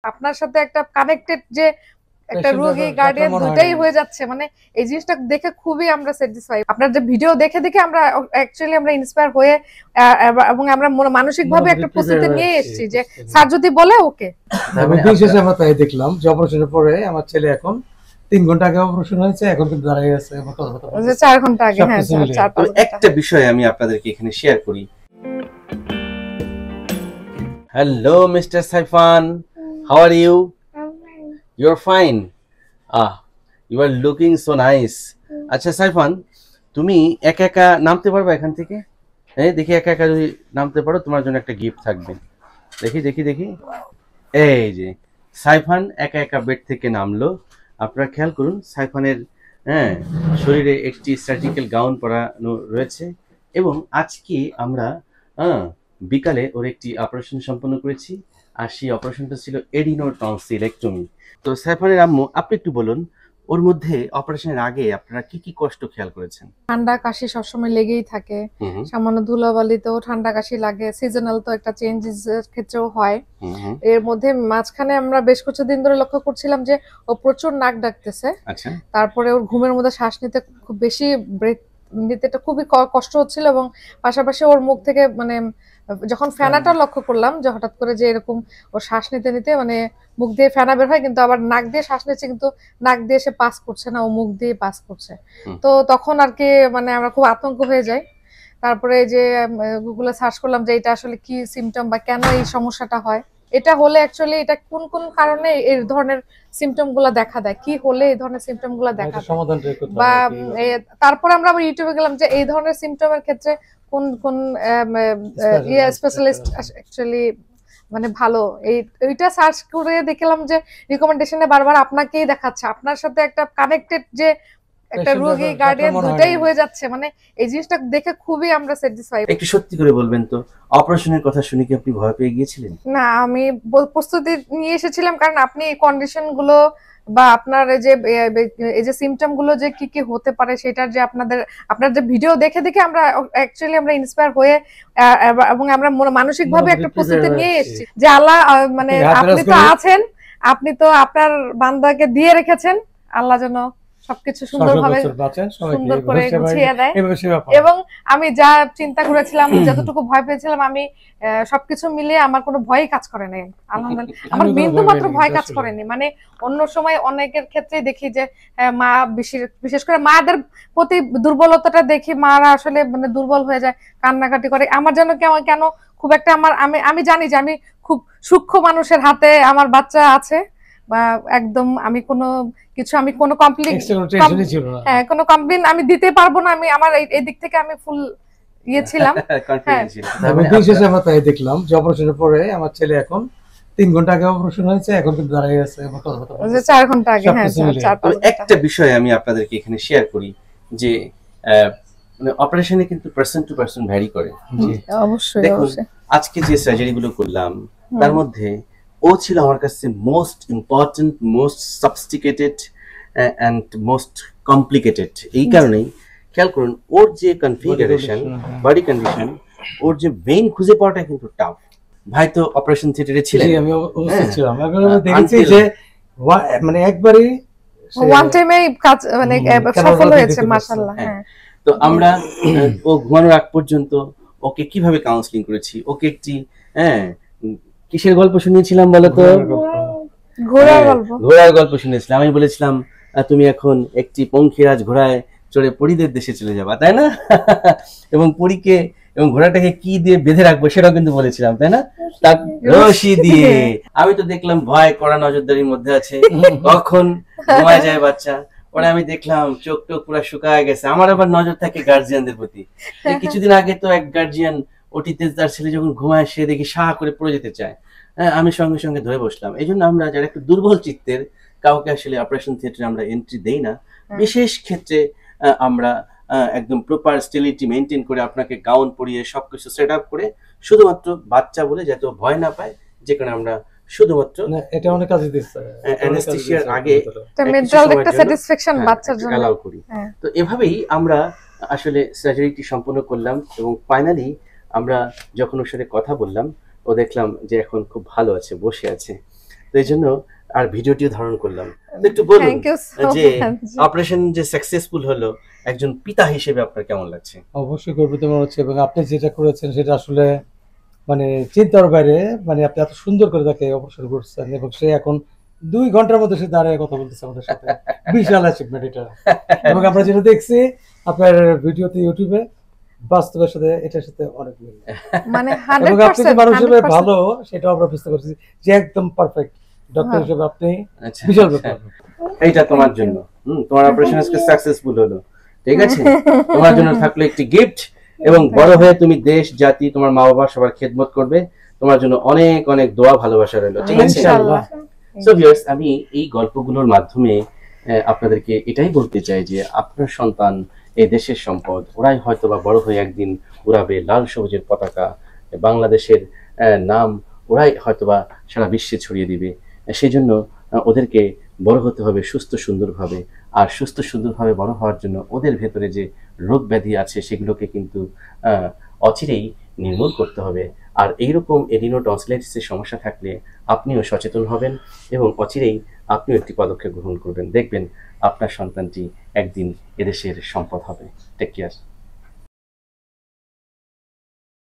আপনার সাথে একটা কানেক্টেড যে একটা রোগী গার্ডিয়ান দুটাই হয়ে যাচ্ছে, মানে এই জিনিসটা দেখে খুবই আমরা স্যাটিসফাই। আপনার যে ভিডিও দেখে দেখে আমরা অ্যাকচুয়ালি আমরা ইন্সপায়ার হয়ে এবং আমরা মানসিকভাবে একটা প্রস্তুতি নিয়ে এসেছি যে স্যার যদি বলে ওকে। দিন শেষে আমরা তাই দেখলাম যে অপারেশনের পরে আমার ছেলে এখন 3 ঘন্টা আগে অপারেশন হয়েছে, এখন কিন্তু দাঁড়িয়ে আছে 4 ঘন্টা আগে। হ্যাঁ, একটা বিষয় আমি আপনাদেরকে এখানে শেয়ার করি। Hello mister Saifan, how are you? You're fine. You are looking so nice. আচ্ছা সাইফান, তুমি একা একা নামতে পারবে এখান থেকে? হ্যাঁ দেখি, একা একা যদি নামতে পারো তোমার জন্য একটা গিফট থাকবে। দেখি দেখি দেখি, এই যে সাইফান একা একা বেড থেকে নামলো। আপনারা খেয়াল করুন, সাইফানের শরীরে একটি সার্জিক্যাল গাউন পরানো রয়েছে এবং আজকে আমরা বিকালে ওর একটি অপারেশন সম্পন্ন করেছি। আর সেই অপারেশনটা ছিল এডিনোটনসিলেক্টমি। তো সাইফানের আম্মু, আপনি একটু বলুন ওর মধ্যে অপারেশনের আগে আপনারা কি কি কষ্ট খেয়াল করেছেন? ঠান্ডা কাশি সবসময় লেগেই থাকে, সামান্য ধুলাবালিতেও ঠান্ডা কাশি লাগে, সিজনাল তো একটা চেঞ্জেস এর ক্ষেত্রেও হয়। এর মধ্যে মাঝখানে আমরা বেশ কিছুদিন ধরে লক্ষ্য করছিলাম যে ও প্রচুর নাক ডাকতেছে। আচ্ছা, তারপরে ওর ঘুমের মধ্যে শ্বাস নিতে খুব বেশি, ব্রেথ নিতে খুবই কষ্ট হচ্ছিল এবং পাশাপাশি ওর মুখ থেকে মানে যখন ফেনাটা লক্ষ্য করলাম যে হঠাৎ করে যে এরকম ওর শ্বাস নিতে নিতে মানে মুখ দিয়ে ফেনা বের হয়, কিন্তু আবার নাক দিয়ে শ্বাস নিচ্ছে, কিন্তু নাক দিয়ে সে পাস করছে না, ও মুখ দিয়ে পাস করছে। তো তখন আর কি মানে আমরা খুব আতঙ্ক হয়ে যাই। তারপরে যে গুগলে সার্চ করলাম যে এটা আসলে কি সিমটম বা কেন এই সমস্যাটা হয়। এটা হলে অ্যাকচুয়ালি এটা কোন কোন কারণে এই ধরনের সিমটম গুলা দেখা দেয়, কি হলে এই ধরনের সিমটম গুলা দেখা দেয়, বা তারপর আমরা আবার ইউটিউবে গেলাম যে এই ধরনের সিমটমের ক্ষেত্রে কোন কোন স্পেশালিস্ট অ্যাকচুয়ালি মানে ভালো। এইটা সার্চ করে দেখলাম যে রিকমেন্ডেশনে বারবার আপনাকেই দেখাচ্ছে, আপনার সাথে একটা কানেক্টেড যে একটা রোগী গার্ডিয়ান দুটাই হয়ে যাচ্ছে, মানে এই জিনিসটা দেখে খুবই আমরা স্যাটিসফাই। একটু সত্যি করে বলবেন তো, অপারেশনের কথা শুনে কি আপনি ভয় পেয়ে গিয়েছিলেন? না, আমি প্রস্তুতি নিয়ে এসেছিলাম, কারণ আপনি এই কন্ডিশন গুলো বা আপনার এই যে সিমটম গুলো যে কি কি হতে পারে সেটার যে আপনার যে ভিডিও দেখে দেখে আমরা অ্যাকচুয়ালি আমরা ইন্সপায়ার হয়ে এবং আমরা মানসিকভাবে একটা প্রস্তুতি নিয়ে এসেছি যে আল্লাহ মানে আপনি তো আছেন, আপনি তো আপনার বান্দাকে দিয়ে রেখেছেন, আল্লাহ যেন সবকিছু সুন্দরভাবে সুন্দর করে গুছিয়ে দেয়। এবং আমি যা চিন্তা করেছিলাম, যতটুকু ভয় পেয়েছিলাম, আমি সবকিছু মিলিয়ে আমার কোনো ভয়ই কাজ করে নাই, আলহামদুলিল্লাহ। আমার বিন্দু মাত্র ভয় কাজ করেনি। মানে অন্য সময় অনেকের ক্ষেত্রেই দেখি যে মা বিশেষ করে মাদের প্রতি দুর্বলতাটা দেখি, মারা আসলে মানে দুর্বল হয়ে যায়, কান্নাকাটি করে। আমার যেন কেন খুব একটা আমি জানি যে আমি খুব সূক্ষ্ম মানুষের হাতে আমার বাচ্চা আছে, বা একদম আমি কোনো কমপ্লেন আমি দিতে পারবো না, আমি আমার এই দিক থেকে আমি ফুল ছিলাম। দিন শেষে আমরা তাই দেখলাম যে অপারেশনের পরে আমার ছেলে এখন 3 ঘন্টা আগে অপারেশন হয়েছে, এখন কিন্তু দাঁড়িয়ে আছে 4 ঘন্টা আগে। হ্যাঁ, একটা বিষয় আমি আপনাদেরকে এখানে শেয়ার করি যে মানে অপারেশনে কিন্তু পারসন টু পারসন ভ্যারি করে। অবশ্যই দেখুন, আজকে যে সার্জারি গুলো করলাম তার মধ্যে ও ছিল আমার কাছে most important, most sophisticated and most complicated. এই কারণেই খেয়াল করুন, ওর যে কনফিগারেশন, বডি কন্ডিশন, ওর যে ভেইন খুঁজে পাওয়াটা কিন্তু টাফ। ভাই তো অপারেশন থিয়েটারে ছিলেন, আমি উপস্থিত ছিলাম, আমি দেখেছি যে মানে একবারই ওয়ান টাইমে কাজ মানে সফল হয়েছে, মাশাআল্লাহ। হ্যাঁ, তো আমরা ও ঘুমানোর আগ পর্যন্ত ওকে কিভাবে কাউন্সেলিং করেছি, ওকে একটি কিসের গল্প শুনিয়েছিলাম বলতো? ঘোড়ার গল্প শুনেছিলাম। আমি বলেছিলাম তুমি এখন একটি পঙ্খিরাজ ঘোড়ায় চড়ে পরীদের দেশে চলে যাবা, তাই না? এবং পরীকে এবং ঘোড়াটাকে কি দিয়ে বেঁধে রাখবো সেটাও কিন্তু বলেছিলাম, তাই না? তার রশি দিয়ে। আমি তো দেখলাম ভয় কড়া নজরদারির মধ্যে আছে, কখন ঘুমায় যায় বাচ্চা। পরে আমি দেখলাম চোখ টোক পুরো শুকায় গেছে। আমার আবার নজর থাকে গার্জিয়ানদের প্রতি। কিছুদিন আগে তো এক গার্জিয়ান ওটিতে তার ছেলে যখন ঘুমায়, সে দেখি সাহা করে পড়ে যেতে চায়, আমি সঙ্গে সঙ্গে ধরে বসলাম। এই জন্য আমরা যারা একটু দুর্বল চিত্তের, কাউকে আসলে অপারেশন থিয়েটারে আমরা এন্ট্রি দেই না। বিশেষ ক্ষেত্রে আমরা একদম প্রপার স্টেরিলিটি মেনটেন করে আপনাকে গাউন পরিয়ে সবকিছু সেট আপ করে, শুধুমাত্র বাচ্চা বলে যাতে ভয় না পায়, যে কারণে আমরা শুধুমাত্র এটা অনেক কাজে দিচ্ছে, অ্যানেস্থেসিয়ার আগে মেন্টাল একটা স্যাটিসফ্যাকশন বাচ্চার জন্য অ্যালাউ করি। তো এভাবেই আমরা আসলে সার্জারিটি সম্পন্ন করলাম এবং ফাইনালি আমরা যখন ওর সাথে কথা বললাম, ও দেখলাম যে এখন খুব ভালো আছে, বসে আছে। তো এই জন্য আর ভিডিওটিও ধারণ করলাম। তো একটু বলুন থ্যাংক ইউ সো যে মাচ। অপারেশন যে সাকসেসফুল হলো, একজন পিতা হিসেবে আপনার কেমন লাগছে? অবশ্যই গর্বিত মনে হচ্ছে, এবং আপনি যেটা করেছেন সেটা আসলে মানে চিন্তার বাইরে। মানে আপনি এত সুন্দর করে তাকে অপারেশন করছেন, এবং সে এখন 2 ঘন্টার মধ্যে সে দাঁড়িয়ে কথা বলতেছে আমাদের সাথে। বিশাল অ্যাচিভমেন্ট এটা। এবং আমরা যেটা দেখছি আপনার ভিডিওতে ইউটিউবে, বাস্তবের সাথে এটার সাথে অনেক মিল। মানে এবং আপনি যে 100% মানুষ হিসেবে 100% ভালো সেটা আমরা বুঝতে পারছি যে একদম পারফেক্ট ডক্টর হ্যাঁ। হিসেবে আপনি আচ্ছা, বিশাল ব্যাপার। এইটা তোমার জন্য। তোমার অপারেশন আজকে সাকসেসফুল হলো, ঠিক আছে? তোমার জন্য থাকলো একটি গিফট, এবং বড় হয়ে তুমি দেশ জাতি তোমার মা বাবা সবার খেদমত করবে। তোমার জন্য অনেক অনেক দোয়া ভালোবাসা রইলো, ঠিক আছে? ইনশাআল্লাহ। সো ভিউয়ার্স, আমি এই গল্পগুলোর মাধ্যমে আপনাদেরকে এটাই বলতে চাই যে আপনার সন্তান এই দেশের সম্পদ। ওরাই হয়তো বা বড় হয়ে একদিন উড়াবে লাল সবুজের পতাকা, বাংলাদেশের নাম ওরাই হয়তোবা সারা বিশ্বে ছড়িয়ে দিবে। সেই জন্য ওদেরকে বড় হতে হবে সুস্থ সুন্দরভাবে, আর সুস্থ সুন্দরভাবে বড় হওয়ার জন্য ওদের ভেতরে যে রোগ ব্যাধি আছে সেগুলোকে কিন্তু অচিরেই নির্মূল করতে হবে। আর এইরকম এডিনো টনসিলাইটিসের সমস্যা থাকলে আপনিও সচেতন হবেন, এবং অচিরেই আপনিও একটি পদক্ষেপ গ্রহণ করবেন। দেখবেন আপনার সন্তানটি একদিন এদেশের সম্পদ হবে। Take care.